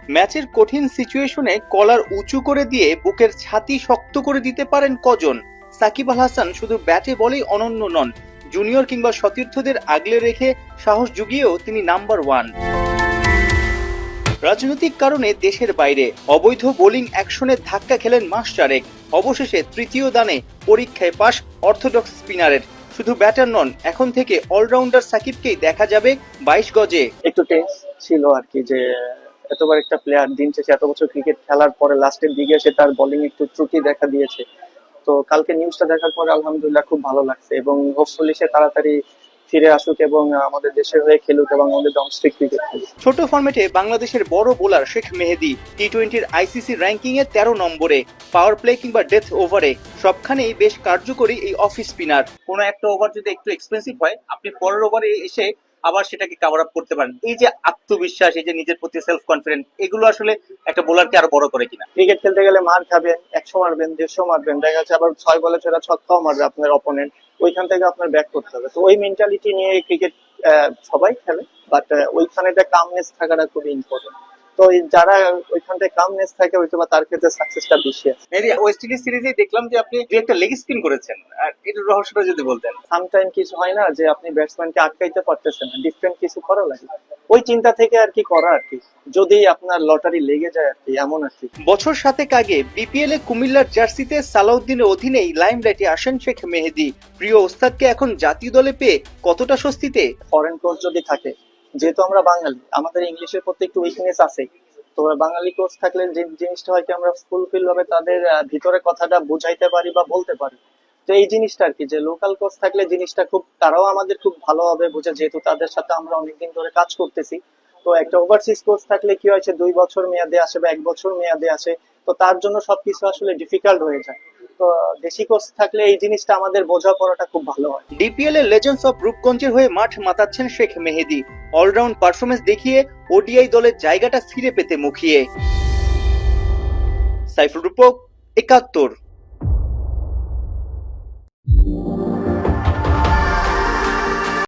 ম্যাচের কঠিন সিচুয়েশনে কলার উঁচু করে দিয়ে বুকের ছাতি শক্ত করে দিতে পারেন কজন? সাকিব আল হাসান শুধু ব্যাটে বলেই অনন্য নন, জুনিয়র কিংবা সতীর্থদের আগলে রেখে সাহস জুগিয়েও তিনি নাম্বার ওয়ান। রাজনৈতিক কারণে দেশের বাইরে অবৈধ বোলিং অ্যাকশনে ধাক্কা খেলেন মাস চারেক। অবশেষে তৃতীয় দানে পরীক্ষায় পাশ অর্থোডক্স স্পিনারের। শুধু ব্যাটার নন, এখন থেকে অলরাউন্ডার সাকিবকেই দেখা যাবে 22 গজে। একটু টেন্স ছিল আর কি, যে এতবার একটা প্লেয়ার দিন শেষে এত বছর ক্রিকেট খেলার পরে লাস্টের দিকে এসে তার বোলিং একটু ত্রুটি দেখা দিয়েছে। তো কালকে নিউজটা দেখার পরে আলহামদুলিল্লাহ খুব ভালো লাগছে, এবং হোপফুলি সে তাড়াতাড়ি ফিরে আসুক এবং আমাদের দেশের হয়ে খেলুক এবং আমাদের ডোমেস্টিক ক্রিকেট খেলুক। ছোট ফরম্যাটে বাংলাদেশের বড় বোলার শেখ মেহেদী টি-20-র আইসিসি র্যাঙ্কিং এ 13 নম্বরে। পাওয়ার প্লে কিংবা ডেথ ওভারে সবখানেই বেশ কার্যকরী এই অফ স্পিনার। কোনো একটা ওভার যদি একটু এক্সপেন্সিভ হয়, আপনি পরের ওভারে এসে আবার সেটাকে কভার আপ করতে পারেন। এই যে আত্মবিশ্বাস, এই যে নিজের প্রতি সেলফ কনফিডেন্স, এগুলো আসলে একটা বোলারকে আরো বড় করে কিনা? ক্রিকেট খেলতে গেলে মার খাবেন, 100 মারবেন, 150 মারবেন, দেখা যাচ্ছে আবার 6 বলে সেটা ছক্কাও মারবে আপনার অপোনেন্ট। ওইখান থেকে আপনার ব্যাক করতে হবে। তো ওই মেন্টালিটি নিয়ে ক্রিকেট সবাই খেলে, বাট ওইখানে একটা কামনেস থাকাটা খুবই ইম্পর্টেন্ট। তো যারা ওইখানটায় কামনেস থাকে হয়তো বা তার ক্ষেত্রে সাকসেসটা বেশি আছে। ওয়েস্ট ইন্ডিজ সিরিজে দেখলাম যে আপনি দুই একটা লেগ স্পিন করেছেন, আর এটার রহস্যটা যদি বলতেন। সামটাইম কিছু হয় না যে আপনি ব্যাটসম্যানকে আটকাইতে পারতেছেন না, ডিফারেন্ট কিছু করা লাগে, ওই চিন্তা থেকে আর কি করা আর কি, যদি আপনার লটারি লেগে যায় আর কি, এমন আর কি। বছর 7 আগে বিপিএল এ কুমিল্লার জার্সিতে সালাউদ্দিনের অধীনেই লাইমলাইটে আসেন শেখ মেহেদী। প্রিয় ওস্তাদকে এখন জাতীয় দলে পেয়ে কতটা স্বস্তিতে? ফরেন কোচ যদি থাকে, যেহেতু আমরা বাঙালি, আমাদের ইংলিশের প্রতি একটু উইকনেস আছে, তো বাঙালি কোচ থাকলে যে জিনিসটা হয় কি, আমরা ফুলফিল ভাবে তাদের ভিতরে কথাটা বুঝাইতে পারি বা বলতে পারি। তো এই জিনিসটা আর কি, যে লোকাল কোচ থাকলে জিনিসটা খুব, তারাও আমাদের খুব ভালোভাবে বুঝে, যেহেতু তাদের সাথে আমরা অনেকদিন ধরে কাজ করতেছি। তো একটা ওভারসিজ কোচ থাকলে কি হয়েছে, 2 বছর মেয়াদে আসে বা 1 বছর মেয়াদে আসে, তো তার জন্য সবকিছু আসলে ডিফিকাল্ট হয়ে যায়। তো দেশি কোচ থাকলে এই জিনিসটা আমাদের বোঝাপড়াটা খুব ভালো হয়। ডিপিএল এর লেজেন্ডস অফ রূপগঞ্জের হয়ে মাঠ মাতাচ্ছেন শেখ মেহেদী। অলরাউন্ড পারফরমেন্স দেখিয়ে ওডিআই দলের জায়গাটা ফিরে পেতে মুখিয়ে। সাইফুল রূপক, 71।